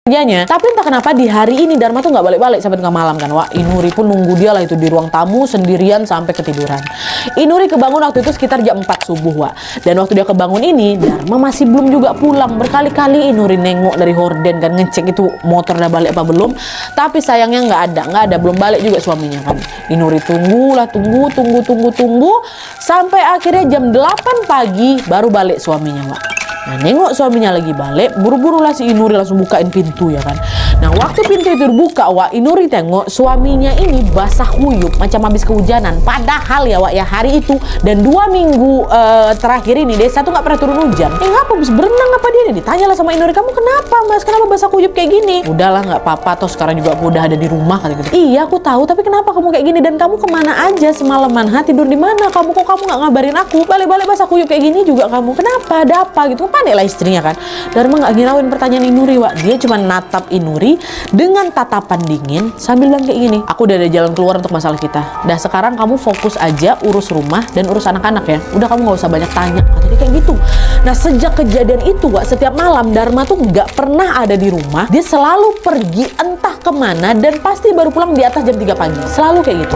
kerjanya. Tapi entah kenapa di hari ini Dharma tuh nggak balik-balik sampai tengah malam kan. Wah, Inuri pun nunggu dia lah itu di ruang tamu sendirian sampai ketiduran. Inuri kebangun waktu itu sekitar jam 4 subuh, Wak. Dan waktu dia kebangun ini, Dharma masih belum juga pulang. Berkali-kali Inuri nengok dari horden kan, ngecek itu motor udah balik apa belum. Tapi sayangnya nggak ada, belum balik juga suaminya kan. Inuri tunggu sampai akhirnya jam 8 pagi baru balik suaminya, Wak. Nah, nengok suaminya lagi balik, buru-buru lah si Inuri langsung bukain pintu ya kan. Nah, waktu pintu itu dibuka, Wak, Inuri tengok suaminya ini basah kuyup macam habis kehujanan. Padahal ya, Wak, ya hari itu dan 2 minggu terakhir ini desa tuh nggak pernah turun hujan. Ngapa habis berenang apa dia? Ditanya lah sama Inuri, kamu kenapa Mas? Kenapa basah kuyup kayak gini? Udahlah nggak apa-apa, toh sekarang juga aku udah ada di rumah kata gitu. Iya aku tahu, tapi kenapa kamu kayak gini dan kamu kemana aja semalaman? Tidur di mana? Kamu kok kamu nggak ngabarin aku? Balik-balik basah kuyup kayak gini juga kamu. Kenapa? Ada apa gitu? Panik lah istrinya kan. Dharma nggak ngirauin pertanyaan Inuri, Wak. Dia cuma natap Inuri dengan tatapan dingin sambil bilang kayak gini, aku udah ada jalan keluar untuk masalah kita. Dah sekarang kamu fokus aja urus rumah dan urus anak-anak ya. Udah kamu nggak usah banyak tanya. Katanya kayak gitu. Nah sejak kejadian itu, Wak, setiap malam Dharma tuh nggak pernah ada di rumah. Dia selalu pergi entah kemana dan pasti baru pulang di atas jam 3 pagi. Selalu kayak gitu.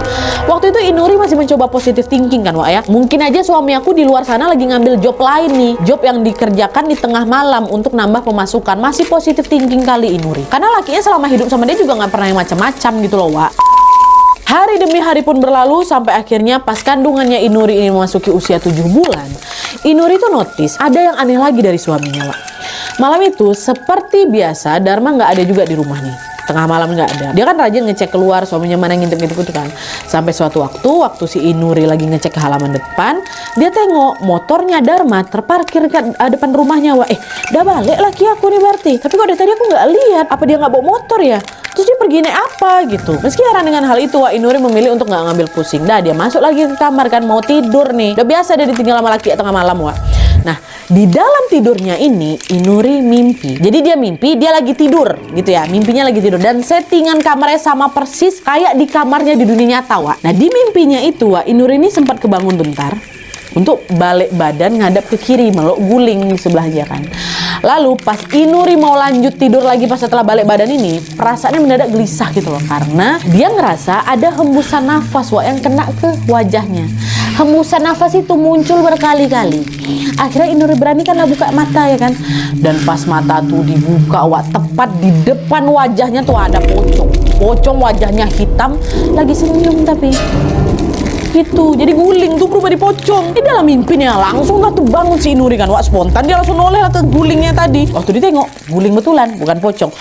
Waktu itu Inuri masih mencoba positive thinking kan, Wak, ya. Mungkin aja suami aku di luar sana lagi ngambil job lain nih. Job yang dikerjakan di tengah malam untuk nambah pemasukan. Masih positive thinking kali Inuri. Karena lakinya selama hidup sama dia juga nggak pernah yang macam-macam gitu loh, Wak. Hari demi hari pun berlalu sampai akhirnya pas kandungannya Inuri ini memasuki usia 7 bulan. Inuri tuh notice ada yang aneh lagi dari suaminya, Wak. Malam itu seperti biasa Dharma nggak ada juga di rumah nih. Tengah malam nggak ada. Dia kan rajin ngecek keluar suaminya mana ngintip gitu kan. Sampai suatu waktu si Inuri lagi ngecek ke halaman depan, dia tengok motornya Dharma terparkir ke depan rumahnya, Wak. Udah balik laki aku nih berarti. Tapi kok dari tadi aku nggak lihat. Apa dia nggak bawa motor ya? Terus dia pergi naik apa gitu. Meski heran dengan hal itu, Wak, Inuri memilih untuk nggak ngambil pusing. Dah dia masuk lagi ke kamar kan, mau tidur nih. Udah biasa dia ditinggal sama laki tengah malam, Wak. Nah, di dalam tidurnya ini Inuri mimpi. Jadi dia mimpi dia lagi tidur gitu ya. Mimpinya lagi tidur dan settingan kamarnya sama persis kayak di kamarnya di dunia nyata, Wak. Nah, di mimpinya itu, Wak, Inuri ini sempat kebangun bentar untuk balik badan ngadap ke kiri, meluk guling di sebelahnya kan. Lalu pas Inuri mau lanjut tidur lagi pas setelah balik badan ini, perasaannya mendadak gelisah gitu loh. Karena dia ngerasa ada hembusan nafas, Wak, yang kena ke wajahnya. Hembusan nafas itu muncul berkali-kali. Akhirnya Inuri beranikanlah buka mata ya kan. Dan pas mata tuh dibuka, Wak, tepat di depan wajahnya tuh ada pocong. Pocong wajahnya hitam, lagi senyum tapi gitu, jadi guling tuh berubah di pocong. Dalam mimpinya langsung lah tuh bangun si Inuri kan, Wak, spontan dia langsung noleh lah ke gulingnya tadi. Waktu ditengok, guling betulan bukan pocong.